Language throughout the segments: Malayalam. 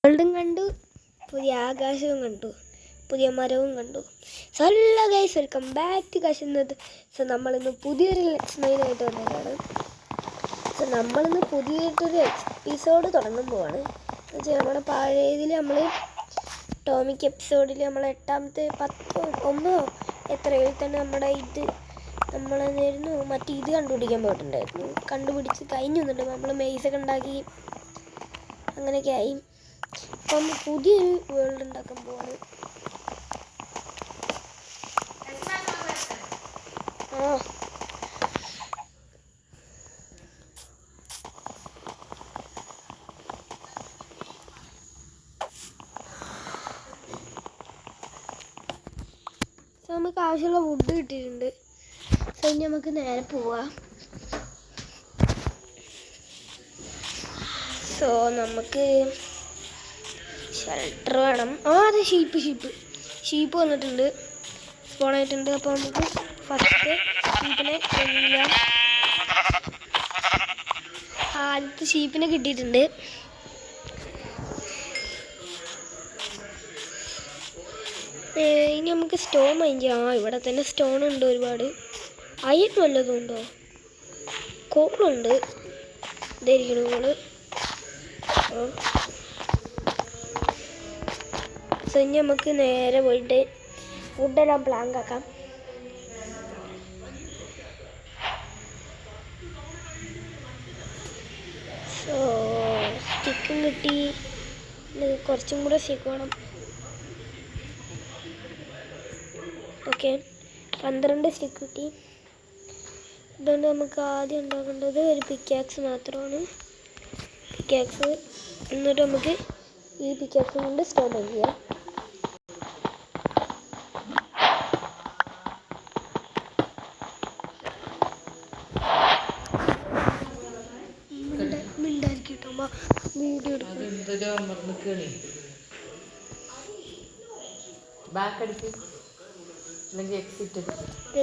വേൾഡും കണ്ടു, പുതിയ ആകാശവും കണ്ടു, പുതിയ മരവും കണ്ടു. So hello guys, welcome back to കാശുന്നത്. സോ നമ്മളിന്ന് പുതിയൊരു ലെറ്റ്സ് മൈനായിട്ട് വന്നതാണ്. സോ നമ്മളിന്ന് പുതിയൊരു എപ്പിസോഡ് തുടങ്ങാൻ പോവാണ്. എന്ന് വെച്ചാൽ നമ്മുടെ പഴയതിൽ നമ്മൾ ടോമിക് എപ്പിസോഡിൽ നമ്മൾ 8-ാമത്തെ 10 9 എത്രയിൽ തന്നെ നമ്മുടെ നമ്മളായിരുന്നു മറ്റേ ഇത് കണ്ടുപിടിക്കാൻ പോയിട്ടുണ്ടായിരുന്നു. കണ്ടുപിടിച്ച് കഴിഞ്ഞു വന്നിട്ട് നമ്മൾ മെയ്സൊക്കെ ഉണ്ടാക്കി അങ്ങനെയൊക്കെ ആയി. അപ്പം നമ്മൾ പുതിയൊരു വേൾഡ് ഉണ്ടാക്കാൻ പോവാണ്. സോ നമുക്ക് ആവശ്യമുള്ള വുഡ് കിട്ടിയിട്ടുണ്ട്. സോ ഇനി നമുക്ക് നേരെ പോവാം. സോ നമുക്ക് ഷെൽട്ടർ വേണം. അതെ, ഷീപ്പ് വന്നിട്ടുണ്ട്, സ്പോൺ ആയിട്ടുണ്ട്. അപ്പോൾ നമുക്ക് ഫസ്റ്റ് ഷീപ്പിനെ കൊല്ലാം. ആദ്യത്തെ ഷീപ്പിനെ കിട്ടിയിട്ടുണ്ട്. ഇനി നമുക്ക് സ്റ്റോൺ മൈൻ ചെയ്യാം. ഇവിടെ തന്നെ സ്റ്റോൺ ഉണ്ട് ഒരുപാട്. അയൺ വല്ലതും ഉണ്ടോ? കോളുണ്ട്. ഇതായിരിക്കണം കോള്. സോ ഇനി നമുക്ക് നേരെ പോയിട്ട് ഫുഡെല്ലാം പ്ലാങ്ക് ആക്കാം. സോ സ്റ്റിക്കും കിട്ടി. കുറച്ചും കൂടെ സ്റ്റിക്ക് വേണം. ഓക്കെ, 12 സ്റ്റിക്ക് കിട്ടി. അതുകൊണ്ട് നമുക്ക് ആദ്യം ഉണ്ടാക്കേണ്ടത് ഒരു പിക്കാക്സ് മാത്രമാണ്. പിക്കാക്സ്. എന്നിട്ട് നമുക്ക് ഈ പിക്കാക്സ് കൊണ്ട് സ്റ്റോൺ മൈൻ ചെയ്യാം. വീഡിയോ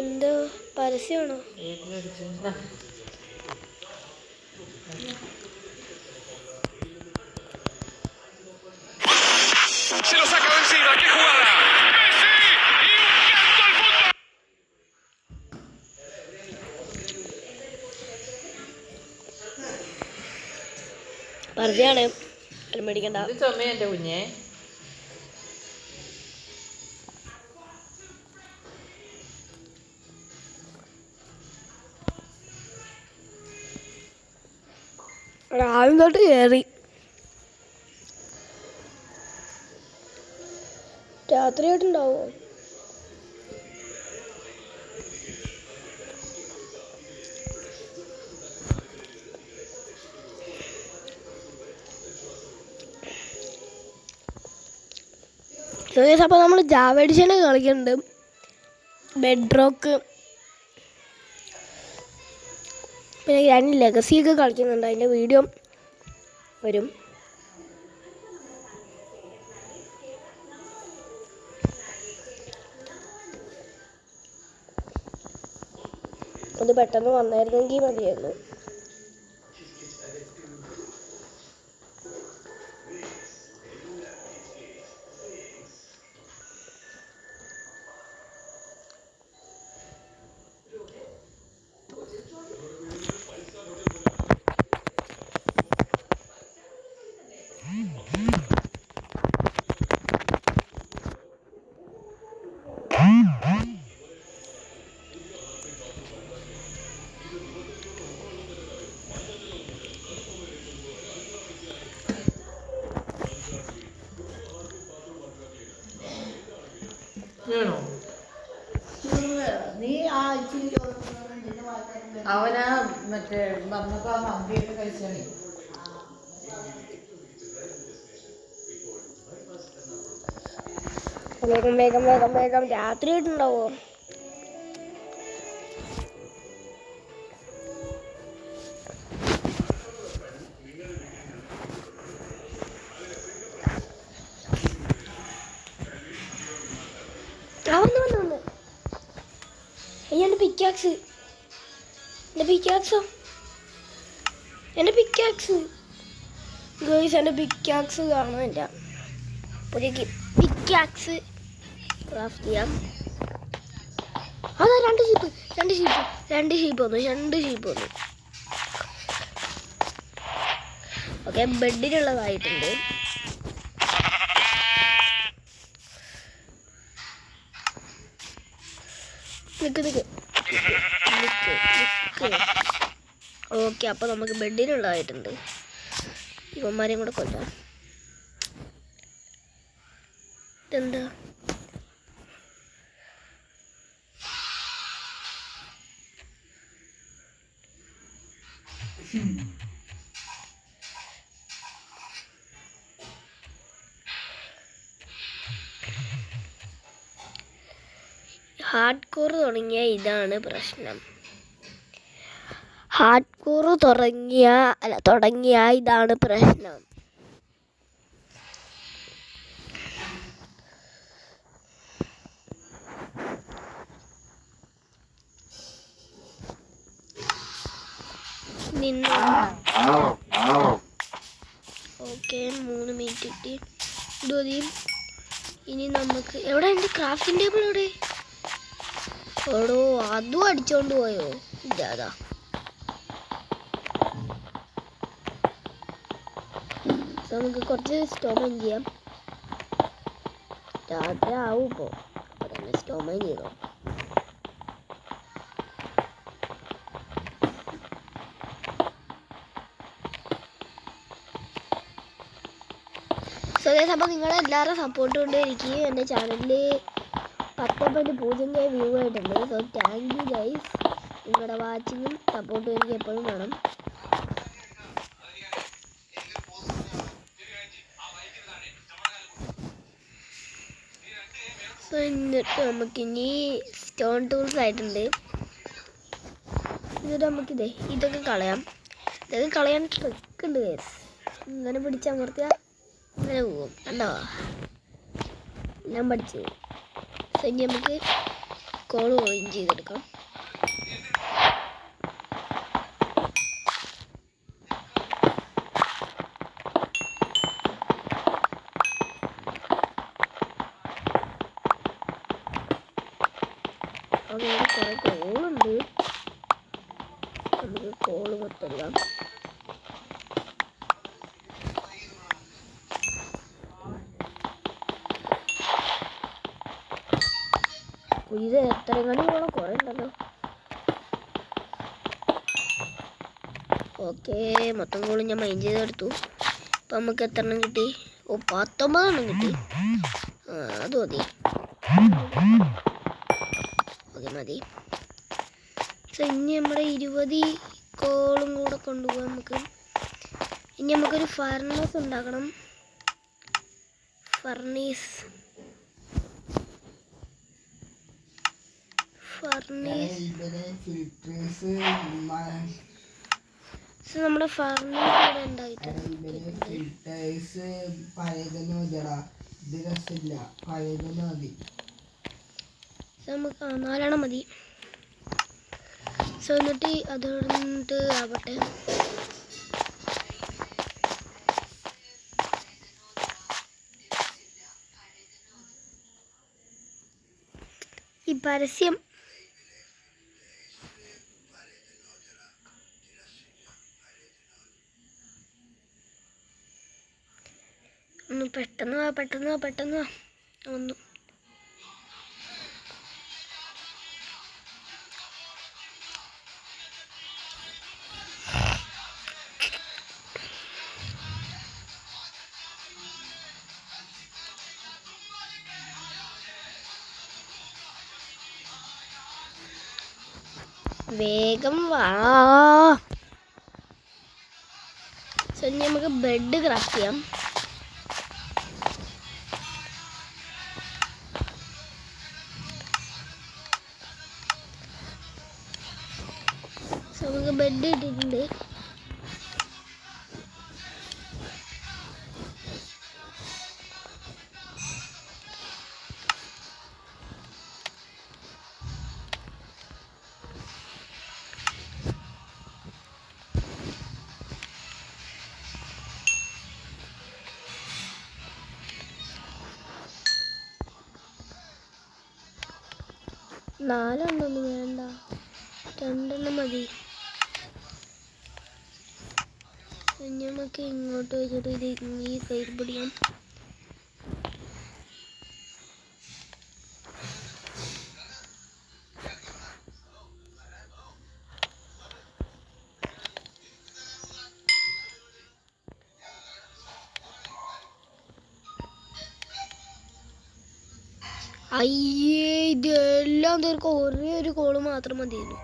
എന്തോ പരസ്യമാണോ? Se lo saca de encima, qué jugada. Messi y un canto al fondo. പരസ്യമാണ്, മേടിക്കണ്ട. ചുമയുണ്ട് കുഞ്ഞേ. ആദ്യം തൊട്ട് കയറി. രാത്രിയായിട്ടുണ്ടാവോ? അപ്പോൾ നമ്മൾ ജാവ എഡിഷൻ കളിക്കുന്നുണ്ട്. ബെഡ് റോക്ക്, പിന്നെ ഞാൻ ലെഗസിയൊക്കെ കളിക്കുന്നുണ്ട്. അതിൻ്റെ വീഡിയോ വരും. അത് പെട്ടെന്ന് വന്നായിരുന്നെങ്കിൽ മതിയായിരുന്നു. അവനാ മറ്റേ വന്നപ്പോ മന്തിയൊക്കെ കഴിച്ചാണ്. വേഗം വേഗം വേഗം വേഗം. രാത്രി ആയിട്ടുണ്ടാവോ? വന്ന് എൻ്റെ പിക്കാക്സ്, എൻ്റെ പിക്കാക്സോ, എൻ്റെ പിക്കാക്സ് ഗൈസ് എൻ്റെ പിക്കാക്സ് കാണാനില്ല. പുതിയ പിക്കാക്സ് ക്രാഫ്റ്റ് ചെയ്യാം. അതാ രണ്ട് ഷീപ്പ് വന്നു. ഓക്കെ, ബെഡിനുള്ളതായിട്ടുണ്ട്. നിക്ക്. ഓക്കെ, അപ്പോൾ നമുക്ക് ബെഡിനുള്ളതായിട്ടുണ്ട്. ഇവന്മാരെയും കൂടെ കൊല്ലാം. ഇതെന്താ? ഹാർഡ് കോർ തുടങ്ങിയ ഇതാണ് പ്രശ്നം. തുടങ്ങിയ ഇതാണ് പ്രശ്നം. ഓക്കെ, 3 മിനിറ്റ് കിട്ടി. ഇതുമതി. ഇനി നമുക്ക് എവിടെ എൻ്റെ ക്രാഫ്റ്റിംഗ് ടേബിൾ എവിടെ? എടോ, അതും അടിച്ചോണ്ട് പോയോ? ഇല്ലാതാ. നമുക്ക് കുറച്ച് സ്റ്റോമൈൻ ചെയ്യാം. രാത്രി ആവും ഇപ്പോൾ. അപ്പോൾ തന്നെ സ്റ്റോമൈൻ ചെയ്തോ. സോ ഗൈസ്, അപ്പോൾ നിങ്ങളെല്ലാവരും സപ്പോർട്ട് കൊണ്ടിരിക്കും. എൻ്റെ ചാനലിൽ 10.0K വ്യൂ ആയിട്ടുണ്ട്. So thank you guys. നിങ്ങളുടെ വാച്ചിങ്ങും സപ്പോർട്ടും എനിക്ക് എപ്പോഴും വേണം. സോ എന്നിട്ട് നമുക്കിനി സ്റ്റോൺ ടൂൾസ് ആയിട്ടുണ്ട്. എന്നിട്ട് നമുക്കിതേ ഇതൊക്കെ കളയാം. ഇതൊക്കെ കളയാൻ ട്രിക്ക് ഉണ്ട് ഗൈസ്. ഇങ്ങനെ പിടിച്ചമർത്തിയാൽ ഇങ്ങനെ പോകും. കണ്ടോ? ഞാൻ പഠിച്ചു. സോ ഇനി നമുക്ക് കോൾ ഓൺ ചെയ്തെടുക്കാം. അവിടെ കുറേ കോളുണ്ട്. നമുക്ക് കോള് മൊത്തം ഇത് എത്ര കണിയോളം കുറേ ഉണ്ടല്ലോ. ഓക്കെ, മൊത്തം കോളും ഞാൻ മൈൻഡ് ചെയ്തെടുത്തു. അപ്പം നമുക്ക് എത്ര എണ്ണം കിട്ടി? 19 എണ്ണം കിട്ടി. അത് മതി. ഓക്കെ, മതി. സോ ഇനി നമ്മുടെ 20 കോളും കൂടെ കൊണ്ടുപോകാം നമുക്ക്. ഇനി നമുക്കൊരു ഫർണസ് ഉണ്ടാക്കണം. നമ്മുടെ ഫർണസ് ഇവിടെ ഉണ്ടായിട്ടുണ്ട്. നമുക്ക് 4 മതി. സോ എന്നിട്ട് അതുകൊണ്ട് ആവട്ടെ. ഈ പരസ്യം ഒന്ന് പെട്ടെന്ന് ഒന്ന് വേഗം വാ. സോ ഇനി നമുക്ക് ബെഡ് ക്രാഫ്റ്റ് ചെയ്യാം. സോ നമുക്ക് ബെഡ് ഇട്ടിട്ടുണ്ട്. 4 ഒന്നും വേണ്ട, 2 മതി. ഇനി നമുക്ക് ഇങ്ങോട്ട് വെച്ചിട്ട് ഇത് ഈ സൈഡ് പിടിക്കാം. അയ്യേ, ഇതെല്ലാം തീർക്കും. ഒരേ ഒരു കോള് മാത്രം മതിയായിരുന്നു.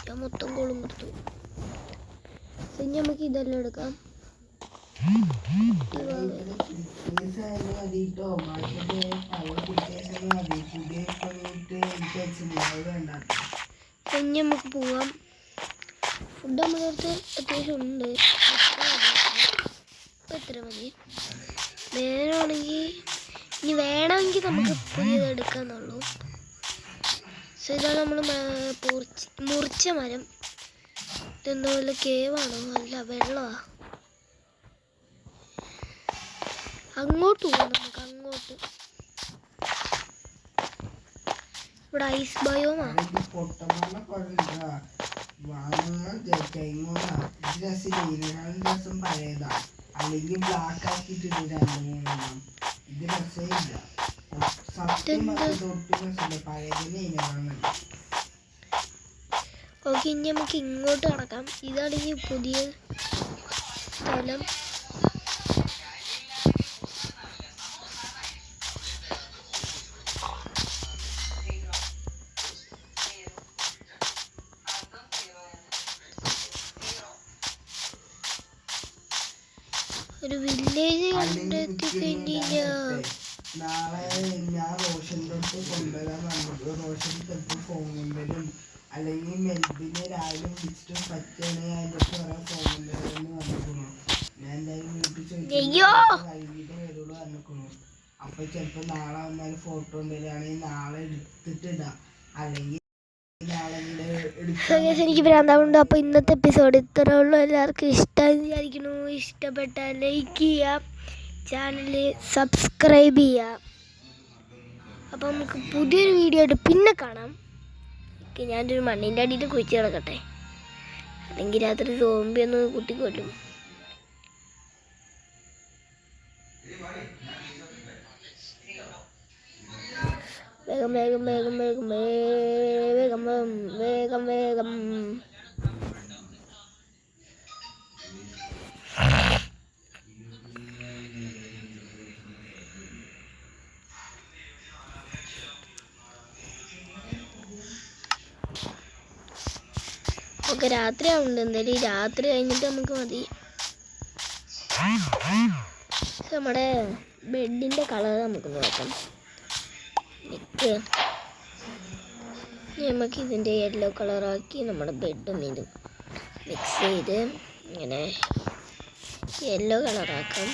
ഞാൻ മൊത്തം കോളും കൊടുത്തു. ഇനി നമുക്ക് ഇതെല്ലാം എടുക്കാം. ഇനി നമുക്ക് പോവാം. ഫുഡ് നമ്മുടെ അടുത്ത് അത്യാവശ്യം ഉണ്ട്. എത്ര മതി? വേണമെങ്കിൽ നമുക്ക് പുതിയത് എടുക്കാന്നുള്ളൂ. സോ ഇതാണ് നമ്മൾ മുറിച്ച മരം. ഇതെന്തോ വല്ല കേവാണോ? അല്ല, വെള്ളമാണ്. അങ്ങോട്ട് പോവാം നമുക്ക്. അങ്ങോട്ട് ഇവിടെ ഐസ് ബയോമാണ്. അല്ലെങ്കിൽ ബ്ലാക്ക് ആക്കിയിട്ടുണ്ട് 2-3 ഇത് രസമില്ല. ഓക്കെ, ഇനി നമുക്ക് ഇങ്ങോട്ട് കടക്കാം. ഇതാണ് ഈ പുതിയ സ്ഥലം. ഒരു വില്ലേജ് കണ്ടെത്തിക്കഴിഞ്ഞാൽ നാളെ ഞാൻ റോഷൻ്റെ അടുത്ത് കൊണ്ടുവരാൻ പറഞ്ഞു. റോഷൻ ചിലപ്പോൾ ഫോൺ കൊണ്ടുവരും, അല്ലെങ്കിൽ മെൽബിനെ രാവിലെ വിളിച്ചിട്ട് പറ്റുകയാണെങ്കിൽ അതിൻ്റെ അടുത്ത് പറയാൻ ഫോൺ കൊണ്ടുവരുമെന്ന് പറഞ്ഞിരിക്കുന്നു. ഞാൻ എന്തായാലും വീട്ടിൽ ചോദിച്ചു വൈകിട്ട് വരുള്ളൂ പറഞ്ഞിരിക്കുന്നു. അപ്പോൾ ചിലപ്പോൾ നാളെ വന്നാലും ഫോട്ടോ കൊണ്ടുവരികയാണെങ്കിൽ നാളെ എടുത്തിട്ടിടാം, അല്ലെങ്കിൽ എനിക്ക് ഭ്രാന്താവുണ്ട്. അപ്പോൾ ഇന്നത്തെ എപ്പിസോഡ് ഇത്രേ ഉള്ളൂ. എല്ലാവർക്കും ഇഷ്ടമായി വിചാരിക്കുന്നു. ഇഷ്ടപ്പെട്ടാൽ ലൈക്ക് ചെയ്യുക, ചാനൽ സബ്സ്ക്രൈബ് ചെയ്യുക. അപ്പോൾ നമുക്ക് പുതിയൊരു വീഡിയോ ആയിട്ട് പിന്നെ കാണാം. ഞാനൊരു മണ്ണിൻ്റെ അടിയിൽ കുഴിച്ച് കിടക്കട്ടെ, അല്ലെങ്കിൽ രാത്രി സോംബി ഒന്ന് കുത്തിക്കൊല്ലും. വേഗം വേഗം വേഗം വേഗം വേഗം വേഗം വേഗം. ഓക്കെ, രാത്രി ആവുന്നുണ്ട്. എന്തായാലും രാത്രി കഴിഞ്ഞിട്ട് നമുക്ക് മതി. നമ്മുടെ ബെഡിൻ്റെ കളർ നമുക്ക് നോക്കാം. നമുക്ക് ഇതിൻ്റെ യെല്ലോ കളറാക്കി നമ്മുടെ ബെഡും ഇതും മിക്സ് ചെയ്ത് ഇങ്ങനെ യെല്ലോ കളറാക്കാം.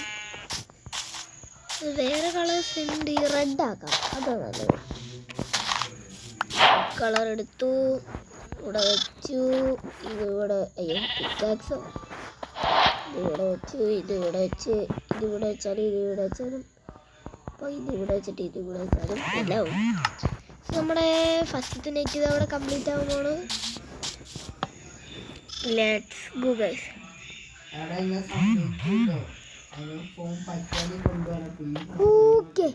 വേറെ കളേഴ്സ് ഉണ്ട്, റെഡ് ആക്കാം. അതാണ് നല്ലത്. കളർ എടുത്തു, ഇവിടെ വെച്ചു. ഇതിവിടെ, അയ്യോ പിക്കാക്സോ, ഇതിവിടെ വെച്ചു, ഇതിവിടെ വെച്ച്, ഇതിവിടെ വെച്ചാലും ഇതിവിടെ വെച്ചാലും, അപ്പോൾ ഇതിവിടെ വെച്ചിട്ട് ഇതിവിടെ വെച്ചാലും എല്ലാം. നമ്മുടെ ഫസ്റ്റത്തെ നെറ്റ് അവിടെ കംപ്ലീറ്റ് ആകുമ്പോൾ ലെറ്റ്സ് ഗോ ഗൈസ്. ഓക്കെ,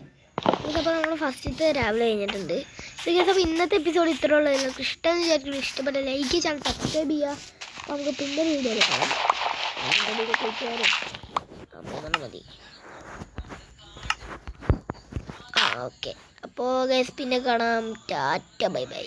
അപ്പോൾ നമ്മൾ ഫസ്റ്റത്തെ രാവിലെ കഴിഞ്ഞിട്ടുണ്ട്. അപ്പോൾ ഇന്നത്തെ എപ്പിസോഡ് ഇത്ര ഉള്ളത്. നിങ്ങൾക്ക് ഇഷ്ടമെന്ന് വിചാരിക്കുന്നു. ഇഷ്ടപ്പെട്ട ലൈക്ക്, ചാനൽ സബ്സ്ക്രൈബ് ചെയ്യുക. അപ്പോൾ നമുക്ക് പിന്നെ വീഡിയോയിൽ കാണാം. മതി. ഓക്കെ, അപ്പോൾ ഗൈസ് പിന്നെ കാണാം. Tata, bye bye.